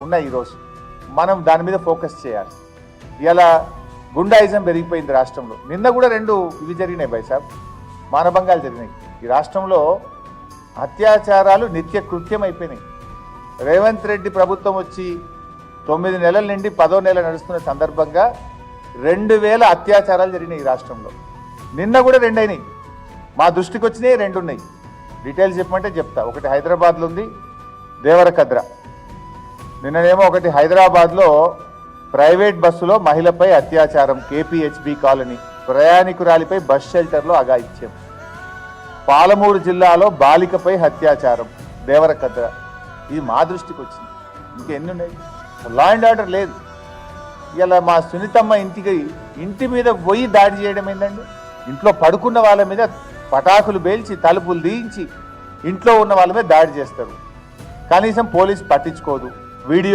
ఉన్నాయి ఈరోజు. మనం దాని మీద ఫోకస్ చేయాలి. ఇలా గుండాయిజం పెరిగిపోయింది రాష్ట్రంలో. నిన్న కూడా 2 ఇవి జరిగినాయి బైసాబ్, మానభంగాలు జరిగినాయి ఈ రాష్ట్రంలో. అత్యాచారాలు నిత్య కృత్యం అయిపోయినాయి. రేవంత్ రెడ్డి ప్రభుత్వం వచ్చి 9 నెలల నుండి 10వ నెల నడుస్తున్న సందర్భంగా 2000 అత్యాచారాలు జరిగినాయి ఈ రాష్ట్రంలో. నిన్న కూడా 2 అయినాయి. మా దృష్టికి వచ్చినాయి 2 ఉన్నాయి. డీటెయిల్స్ చెప్పమంటే చెప్తా. ఒకటి హైదరాబాద్లో ఉంది, దేవరకద్ర. నిన్ననేమో ఒకటి హైదరాబాద్లో ప్రైవేట్ బస్సులో మహిళపై అత్యాచారం, కేపీహెచ్బి కాలనీ, ప్రయాణికురాలిపై బస్ షెల్టర్లో అఘాయిత్యం. పాలమూరు జిల్లాలో బాలికపై అత్యాచారం, దేవరకద్ర. ఇది మా దృష్టికి వచ్చింది. ఇంకెన్ని ఉన్నాయి? లా అండ్ ఆర్డర్ లేదు. ఇలా మా సునీతమ్మ ఇంటి మీద పోయి దాడి చేయడం ఏంటండి? ఇంట్లో పడుకున్న వాళ్ళ మీద పటాకులు పేల్చి తలుపులు తీయించి ఇంట్లో ఉన్న వాళ్ళ మీద దాడి చేస్తారు. కనీసం పోలీసు పట్టించుకోదు. వీడియో